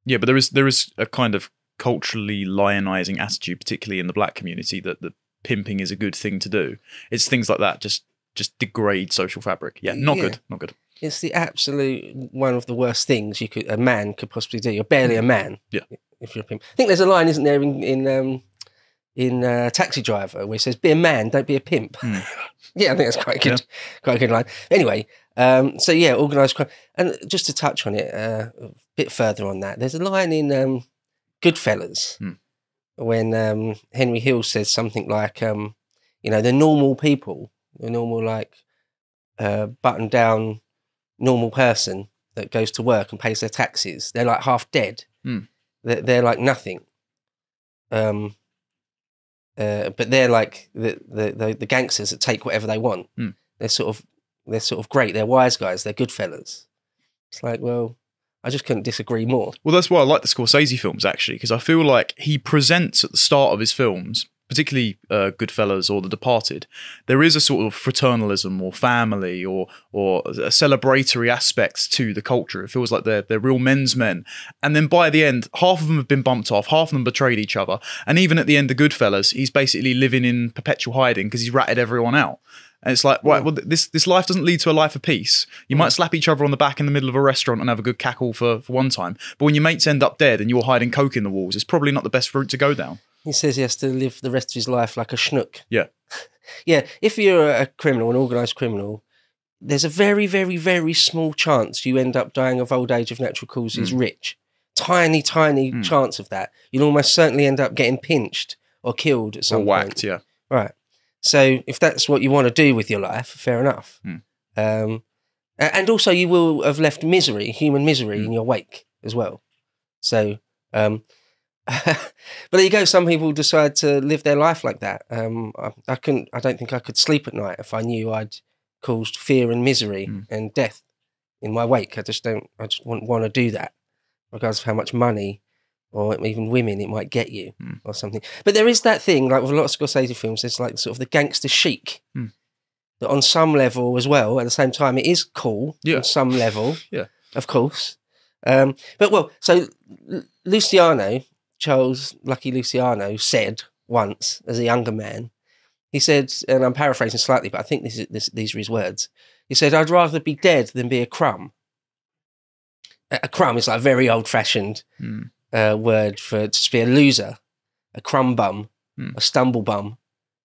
Yeah, but there is a kind of culturally lionizing attitude, particularly in the black community, that pimping is a good thing to do. It's things like that just degrade social fabric. Yeah, not good. It's the absolute one of the worst things a man could possibly do. You're barely a man. Yeah. If you're a pimp. I think there's a line, isn't there, in Taxi Driver, where he says, "Be a man, don't be a pimp." Yeah, I think that's quite a good line. Anyway, so yeah, organised crime. And just to touch on it a bit further on that, there's a line in Goodfellas when Henry Hill says something like, the normal people, the normal, like, button down normal person that goes to work and pays their taxes, they're like half dead. They're like nothing. But they're like the gangsters that take whatever they want. They're sort of great. They're wise guys. They're good fellas. It's like, well, I just couldn't disagree more. Well, that's why I like the Scorsese films, actually, because I feel like he presents at the start of his films, particularly Goodfellas or The Departed, there is a sort of fraternalism or family or a celebratory aspect to the culture. It feels like they're real men's men. And then by the end, half of them have been bumped off, half of them betrayed each other. And even at the end of Goodfellas, he's basically living in perpetual hiding because he's ratted everyone out. And it's like, right, well, this life doesn't lead to a life of peace. You might slap each other on the back in the middle of a restaurant and have a good cackle for one time. But when your mates end up dead and you're hiding coke in the walls, it's probably not the best route to go down. He says he has to live the rest of his life like a schnook. Yeah. Yeah, if you're a criminal, an organised criminal, there's a very, very, very small chance you end up dying of old age of natural causes rich. Tiny, tiny chance of that. You'll almost certainly end up getting pinched or killed at some point. Or whacked, yeah. Right. So if that's what you want to do with your life, fair enough. And also you will have left misery, human misery in your wake as well. So... but there you go. Some people decide to live their life like that. I don't think I could sleep at night if I knew I'd caused fear and misery and death in my wake. I just wouldn't want to do that, regardless of how much money or even women it might get you or something. But there is that thing, like with a lot of Scorsese films, there's like sort of the gangster chic that on some level as well, at the same time, it is cool on some level, of course. So Luciano, Charles Lucky Luciano, said once as a younger man, he said, and I'm paraphrasing slightly, but I think these are his words. He said, "I'd rather be dead than be a crumb." A crumb is like a very old-fashioned word for to be a loser, a crumb bum, a stumble bum.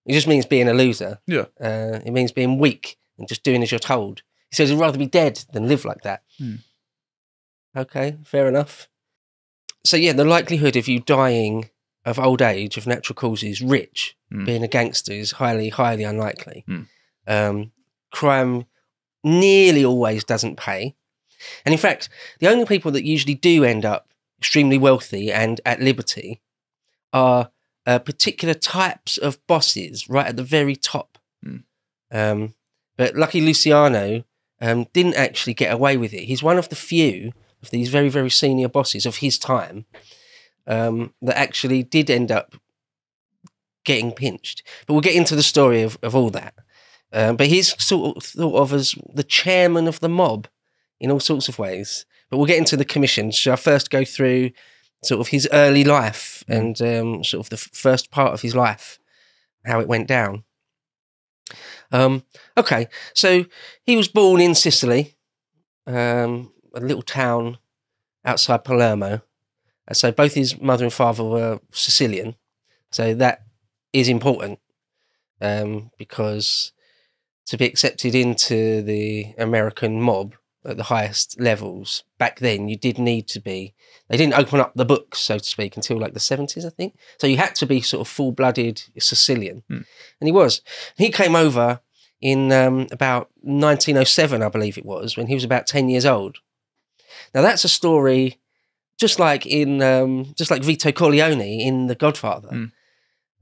It just means being a loser. Yeah. It means being weak and just doing as you're told. He says, "I'd rather be dead than live like that." Okay, fair enough. So yeah, the likelihood of you dying of old age, of natural causes, rich, being a gangster is highly, highly unlikely. Crime nearly always doesn't pay. And in fact, the only people that usually do end up extremely wealthy and at liberty are particular types of bosses right at the very top. But Lucky Luciano didn't actually get away with it. He's one of the few of these very, very senior bosses of his time that actually did end up getting pinched. But we'll get into the story of all that. But he's sort of thought of as the chairman of the mob in all sorts of ways. But we'll get into the commission. So I'll first go through sort of his early life and sort of the first part of his life, how it went down. Okay, so he was born in Sicily, a little town outside Palermo. So both his mother and father were Sicilian. So that is important because to be accepted into the American mob at the highest levels back then, you did need to be, they didn't open up the books, so to speak, until like the 70s, I think. So you had to be sort of full-blooded Sicilian. And he was. He came over in about 1907, I believe it was, when he was about 10 years old. Now that's a story just like Vito Corleone in The Godfather.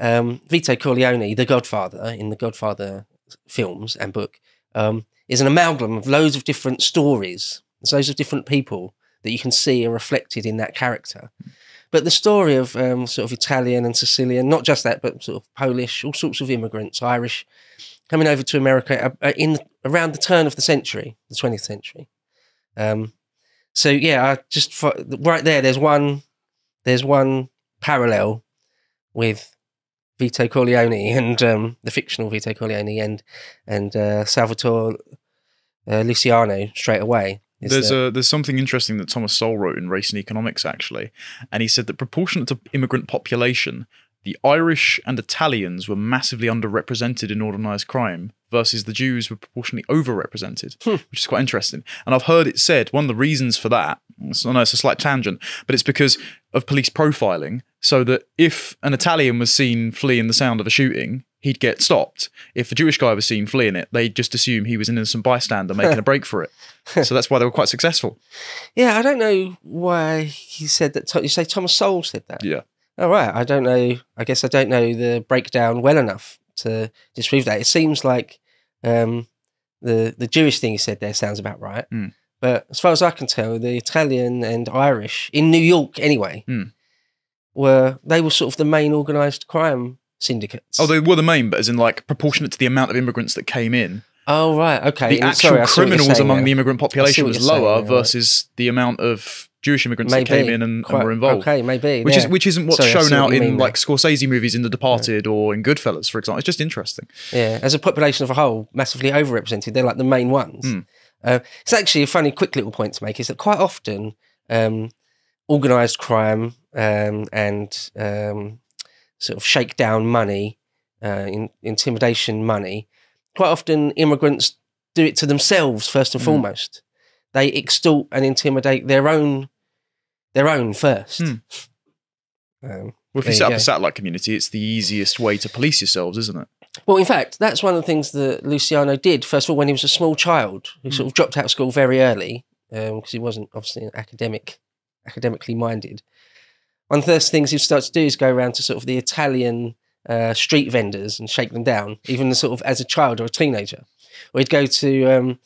Vito Corleone, The Godfather, in the Godfather films and book, is an amalgam of loads of different stories, loads of different people that you can see are reflected in that character. But the story of sort of Italian and Sicilian, not just that, but sort of Polish, all sorts of immigrants, Irish, coming over to America around the turn of the century, the 20th century. So yeah, right there. There's one parallel with Vito Corleone and the fictional Vito Corleone and Salvatore Luciano straight away. There's something interesting that Thomas Sowell wrote in Race and Economics, actually, and he said that proportionate to immigrant population, the Irish and Italians were massively underrepresented in organised crime versus the Jews were proportionally overrepresented, which is quite interesting. And I've heard it said one of the reasons for that, I know it's a slight tangent, but it's because of police profiling, so that if an Italian was seen fleeing the sound of a shooting, he'd get stopped. If a Jewish guy was seen fleeing it, they'd just assume he was an innocent bystander making a break for it. So that's why they were quite successful. Yeah, I don't know why he said that. You say Thomas Sowell said that? Yeah. Oh, right. I don't know. I guess I don't know the breakdown well enough to disprove that. It seems like the Jewish thing he said there sounds about right. But as far as I can tell, the Italian and Irish, in New York anyway, were sort of the main organised crime syndicates. Oh, they were the main, but as in like proportionate to the amount of immigrants that came in. Oh, right. Okay. The actual criminals among the immigrant population was lower versus the amount of Jewish immigrants that came in and were involved. Okay, maybe. Which isn't what's shown out in like Scorsese movies in The Departed or in Goodfellas, for example. It's just interesting. Yeah, as a population of a whole, massively overrepresented. They're like the main ones. It's actually a funny, quick little point to make is that quite often organised crime and sort of shakedown money, intimidation money, quite often immigrants do it to themselves first and foremost. They extort and intimidate their own first. Well, if you set up a satellite community, it's the easiest way to police yourselves, isn't it? Well, in fact, that's one of the things that Luciano did, first of all, when he was a small child, who sort of dropped out of school very early, because he wasn't obviously academically minded. One of the first things he'd start to do is go around to sort of the Italian street vendors and shake them down, even sort of as a child or a teenager. Or he'd go to,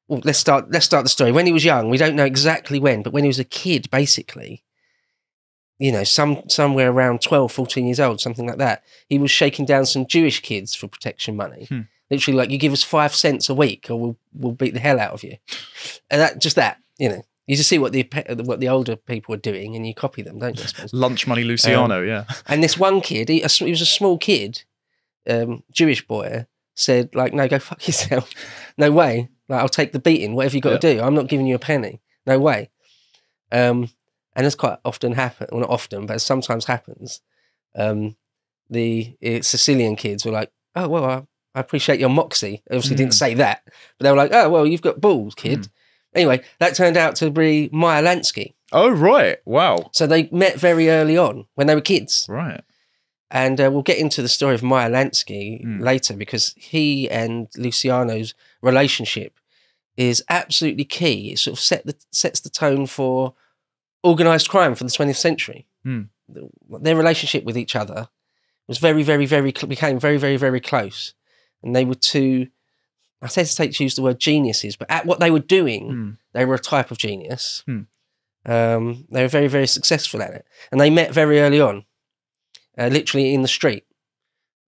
well, let's start the story. When he was young, we don't know exactly when, but when he was a kid, basically, you know, somewhere around 12, 14 years old, something like that, he was shaking down some Jewish kids for protection money. Literally, like, you give us 5 cents a week or we'll beat the hell out of you. And that, you know, you just see what the older people are doing and you copy them, don't you, I suppose? Lunch money Luciano, yeah. And this one kid, he was a small kid, Jewish boy, said, like, no, go fuck yourself. No way. Like, I'll take the beating, whatever you got to do. I'm not giving you a penny. No way. And this quite often happens, well, not often, but it sometimes happens. The Sicilian kids were like, oh, well, I appreciate your moxie. Obviously didn't say that, but they were like, oh, well, you've got balls, kid. Anyway, that turned out to be Meyer Lansky. Oh, right. Wow. So they met very early on when they were kids. Right. And we'll get into the story of Meyer Lansky later, because he and Luciano's relationship is absolutely key. It sort of sets the tone for organised crime for the 20th century. Their relationship with each other was became very, very, very close. And they were two, I hesitate to use the word geniuses, but at what they were doing, they were a type of genius. They were very, very successful at it. And they met very early on, literally in the street,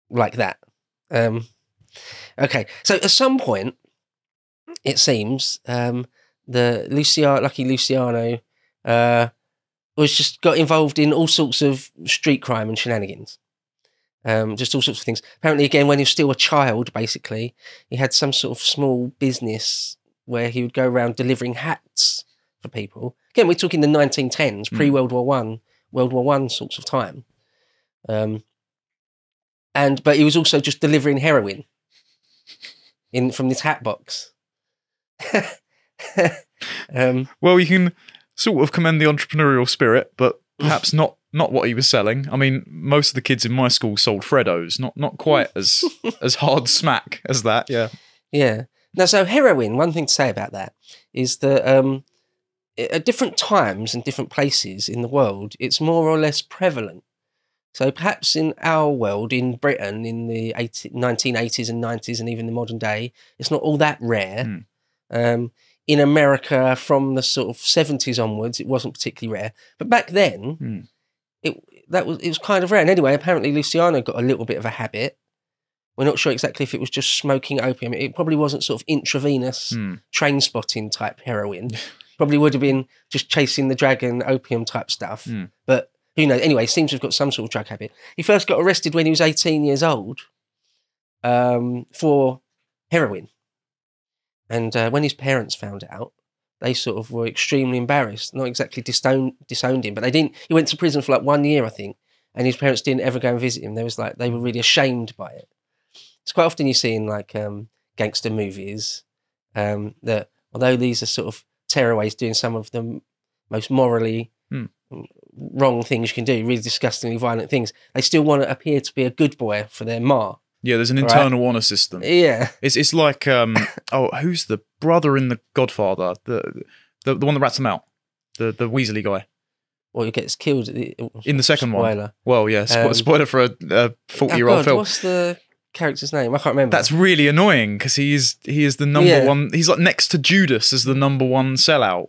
like that. Okay, so at some point, it seems, the Lucky Luciano got involved in all sorts of street crime and shenanigans. Just all sorts of things. Apparently, again, when he was still a child, basically, he had some sort of small business where he would go around delivering hats for people. Again, we're talking the 1910s, pre-World War One, World War One sorts of time. But he was also just delivering heroin from this hat box. Well, you can sort of commend the entrepreneurial spirit, but perhaps not what he was selling. I mean, most of the kids in my school sold Freddos, not quite as hard smack as that. Yeah. Yeah. Now, so heroin, one thing to say about that is that at different times and different places in the world, it's more or less prevalent. So perhaps in our world, in Britain, in the 1980s and 90s and even the modern day, it's not all that rare. In America, from the sort of 70s onwards, it wasn't particularly rare. But back then, it was kind of rare. And anyway, apparently Luciano got a little bit of a habit. We're not sure exactly if it was just smoking opium. It probably wasn't sort of intravenous train spotting type heroin. Probably would have been just chasing the dragon, opium type stuff. But who knows? Anyway, he seems to have got some sort of drug habit. He first got arrested when he was 18 years old for heroin. And when his parents found out, they sort of were extremely embarrassed. Not exactly disowned him, but they didn't. He went to prison for like 1 year, I think, and his parents didn't ever go and visit him. They were really ashamed by it. It's quite often you see in like gangster movies that although these are sort of tearaways doing some of the most morally wrong things you can do, really disgustingly violent things, they still want to appear to be a good boy for their ma. Yeah, there's an internal honor system. Yeah, it's like who's the brother in The Godfather? The one that rats him out, the Weasley guy. Well, he gets killed in the second spoiler. one. Well, yeah, spoiler for a 40-year-old film. What's the character's name? I can't remember. That's really annoying because he is the number one. He's like next to Judas as the number one sellout.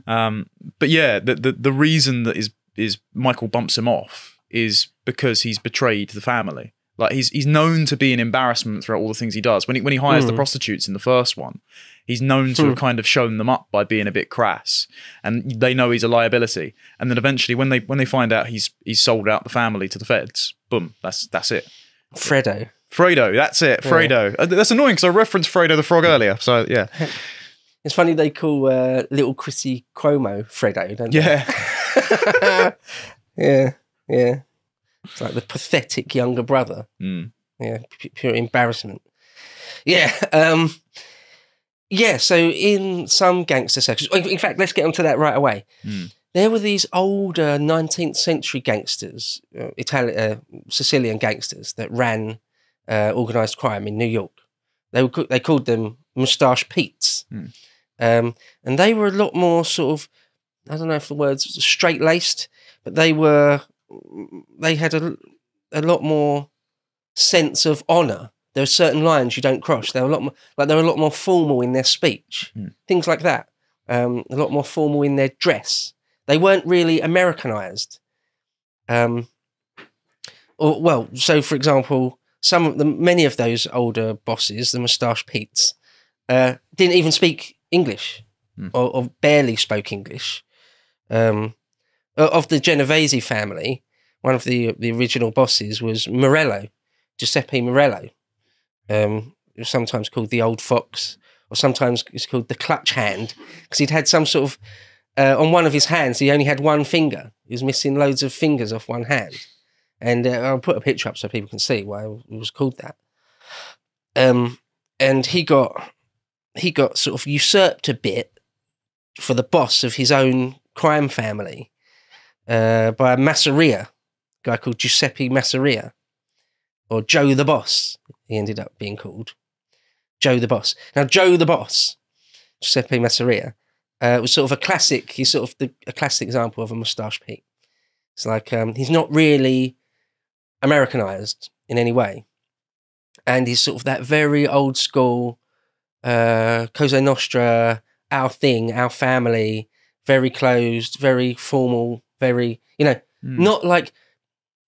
But yeah, the reason that is Michael bumps him off is because he's betrayed the family. Like he's known to be an embarrassment throughout all the things he does. When he hires the prostitutes in the first one, he's known to have kind of shown them up by being a bit crass, and they know he's a liability. And then eventually, when they find out he's sold out the family to the feds, boom, that's it. Fredo, that's it. Fredo. That's annoying because I referenced Fredo the Frog earlier. So yeah, it's funny they call little Chrissy Cuomo Fredo, don't they? Yeah, yeah. It's like the pathetic younger brother. Yeah, pure embarrassment. Yeah, yeah. So in some gangster sections, in fact, let's get onto that right away. There were these older 19th century gangsters, Sicilian gangsters that ran organised crime in New York. They called them Moustache Pete's, and they were a lot more sort of, I don't know if the word's straight laced, but they had a lot more sense of honour. There are certain lines you don't cross. They were a lot more formal in their speech, things like that. A lot more formal in their dress. They weren't really Americanized. So for example, many of those older bosses, the Moustache Pete's, didn't even speak English or barely spoke English. Of the Genovese family, one of the original bosses was Giuseppe Morello, sometimes called the Old Fox, or sometimes it's called the Clutch Hand, because he'd had some sort of, on one of his hands, he only had one finger. He was missing loads of fingers off one hand. And I'll put a picture up so people can see why it was called that. And he got sort of usurped a bit for the boss of his own crime family, by Masseria, a guy called Giuseppe Masseria, or Joe the Boss, he ended up being called. Joe the Boss. Now, Joe the Boss, Giuseppe Masseria, was sort of a classic, he's sort of a classic example of a Moustache Pete. It's like, he's not really Americanized in any way. And he's sort of that very old school, Cosa Nostra, our thing, our family, very closed, very formal, very, not like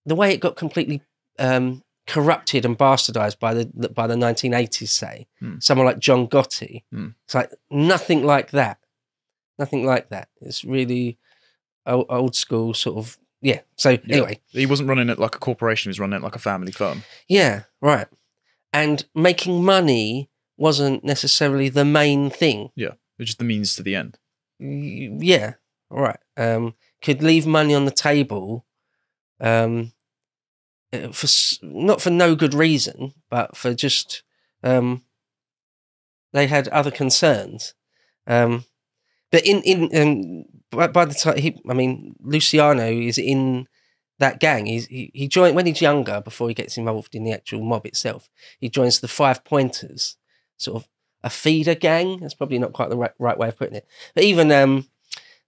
the way it got completely corrupted and bastardized by the 1980s, say. Someone like John Gotti. It's like nothing like that. Nothing like that. It's really old school sort of, yeah. So anyway. He wasn't running it like a corporation, he was running it like a family firm. Yeah, right. And making money wasn't necessarily the main thing. Yeah, it's just the means to the end. Yeah, right. Could leave money on the table not for no good reason, but for just they had other concerns. But by the time Luciano is in that gang. He joined when he's younger, before he gets involved in the actual mob itself. He joins the Five Pointers, sort of a feeder gang. That's probably not quite the right way of putting it. But even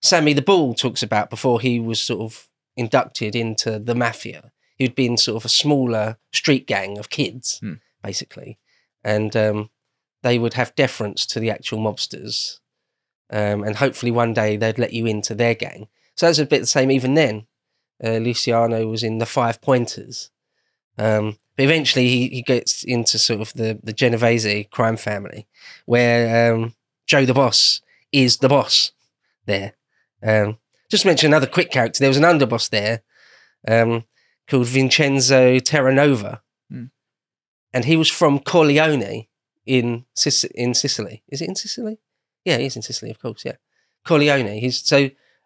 Sammy the Bull talks about, before he was sort of inducted into the mafia, he'd been sort of a smaller street gang of kids, basically. And they would have deference to the actual mobsters. And hopefully one day they'd let you into their gang. So that's a bit the same even then. Luciano was in the Five Pointers. But eventually he gets into sort of the Genovese crime family, where Joe the Boss is the boss. there. Just mention another quick character. There was an underboss there called Vincenzo Terranova, and he was from Corleone in Sicily. Is it in Sicily? Yeah, he's in Sicily, of course. Yeah, Corleone.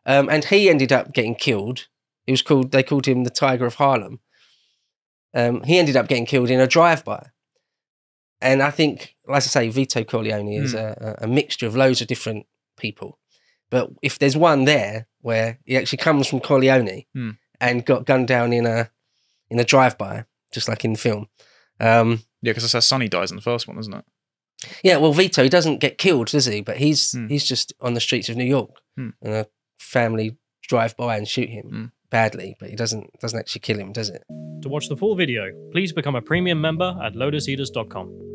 And he ended up getting killed. They called him the Tiger of Harlem. He ended up getting killed in a drive-by. And I think, like I say, Vito Corleone is a mixture of loads of different people. But if there's one there where he actually comes from Corleone and got gunned down in a drive-by, just like in the film. Yeah, because that's how Sonny dies in the first one, isn't it? Yeah, well, Vito, he doesn't get killed, does he? But he's just on the streets of New York, and a family drive by and shoot him badly, but he doesn't actually kill him, does it? To watch the full video, please become a premium member at lotuseaters.com.